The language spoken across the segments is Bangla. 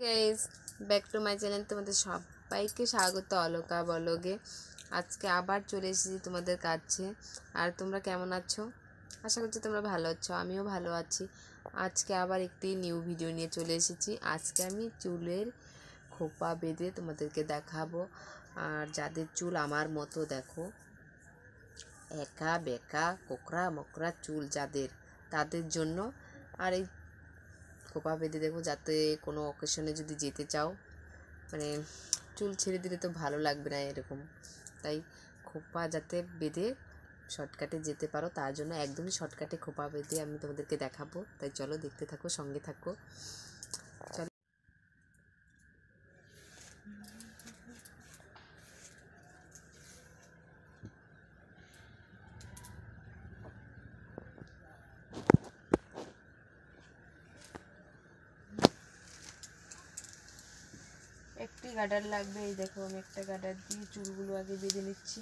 Guys, back to my channel. তোমাদের সবাইকে স্বাগত অলকা ব্লগে। আজকে আবার চলে এসেছি তোমাদের কাছে। আর তোমরা কেমন আছো? আশা করছি তোমরা ভালো আছো, আমিও ভালো আছি। আজকে আবার একটি নিউ ভিডিও নিয়ে চলে এসেছি। আজকে আমি চুলের খোপা বেঁধে তোমাদেরকে দেখাবো। আর যাদের চুল আমার মতো দেখো একা বেকা কোকড়া মকড়া চুল যাদের, তাদের জন্য। আর এই খোপা বেঁধে দেখো, যাতে কোনো অকেশনে যদি যেতে চাও, মানে চুল ছেড়ে দিলে তো ভালো লাগবে না এরকম, তাই খোপা যাতে বেঁধে শর্টকাটে যেতে পারো, তার জন্য একদমই শর্টকাটে খোপা বেঁধে আমি তোমাদেরকে দেখাবো। তাই চলো দেখতে থাকো, সঙ্গে থাকো। চলো, একটি গার্ডার লাগবে। এই দেখো, আমি একটা গার্ডার দিয়ে চুলগুলো আগে বেঁধে নিচ্ছি।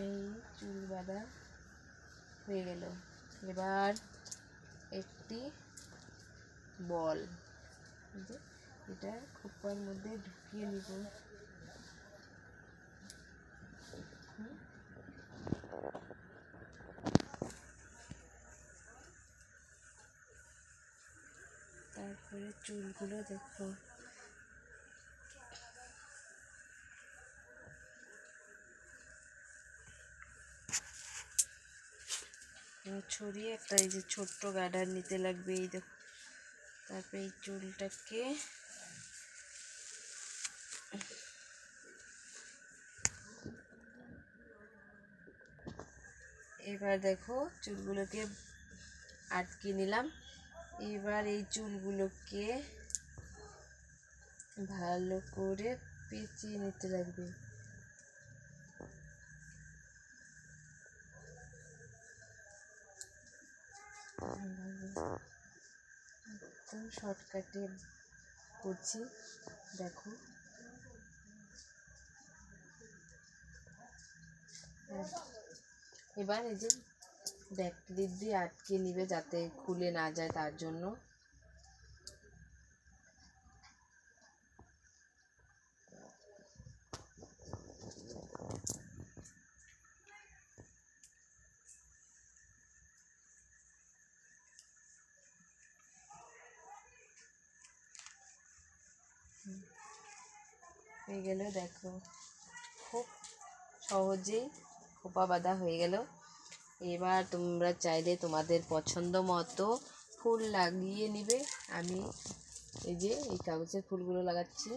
এই চুল বাঁধা হয়ে গেল। এবার একটি বল, এটা খোপার মধ্যে ঢুকিয়ে নিব। তারপরে চুলগুলো দেখো ছড়িয়ে একটা এই যে ছোট্ট গার্ডার নিতে লাগবে। এই দেখো, তারপরে এই চুলটাকে এবার দেখো চুলগুলোকে আটকে নিলাম। এবার এই চুলগুলোকে ভালো করে পেঁচিয়ে নিতে লাগবে। একদম শর্টকাটে করছি, দেখো। এবার এই যে ব্যাক ক্লিপ দিয়ে আটকে নিবে, যাতে খুলে না যায়, তার জন্য। হয়ে গেল, দেখো খুব সহজেই খোপা বাঁধা হয়ে গেল। এবার তোমরা চাইলে তোমাদের পছন্দ মতো ফুল লাগিয়ে নিবে। আমি এই যে এই কাগজের ফুলগুলো লাগাচ্ছি।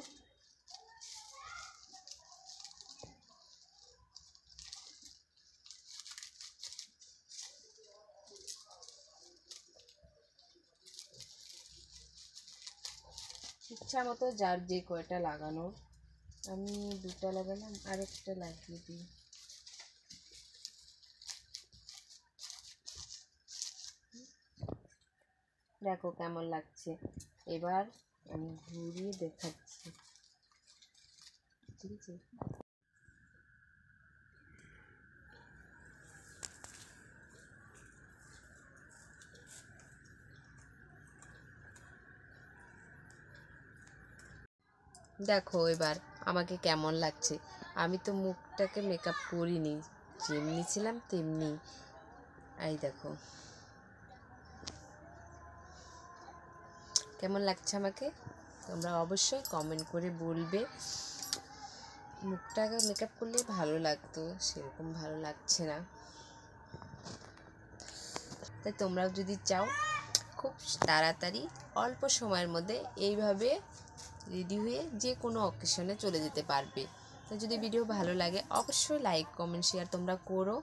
ইচ্ছা মতো যার যে কয়টা লাগানো, আমি দুটা লাগালাম, আরেকটা লাগিয়ে দিই। দেখো কেমন লাগছে। এবার আমি ঘুরিয়ে দেখাচ্ছি, ঠিক আছে? দেখো এবার আমাকে কেমন লাগছে। আমি তো মুখটাকে মেকআপ করিনি, যেমনি ছিলাম তেমনি। এই দেখো কেমন লাগছে আমাকে, তোমরা অবশ্যই কমেন্ট করে বলবে। মুখটাকে মেকআপ করলে ভালো লাগতো, সেরকম ভালো লাগছে না। তাই তোমরাও যদি চাও, খুব তাড়াতাড়ি অল্প সময়ের মধ্যে এইভাবে রেডি হয়ে যে কোনো অকেশনে চলে যেতে পারবে। তাই যদি ভিডিও ভালো লাগে অবশ্যই লাইক কমেন্ট শেয়ার তোমরা করো।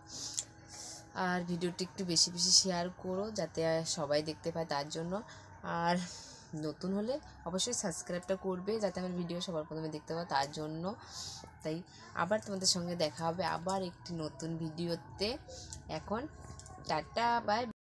আর ভিডিওটি একটু বেশি বেশি শেয়ার করো, যাতে সবাই দেখতে পায়, তার জন্য। আর নতুন হলে অবশ্যই সাবস্ক্রাইবটা করবে, যাতে আমার ভিডিও সবার প্রথমে দেখতে পাও, তার জন্য। তাই আবার তোমাদের সঙ্গে দেখা হবে আবার একটি নতুন ভিডিওতে। এখন টাটা, বাই।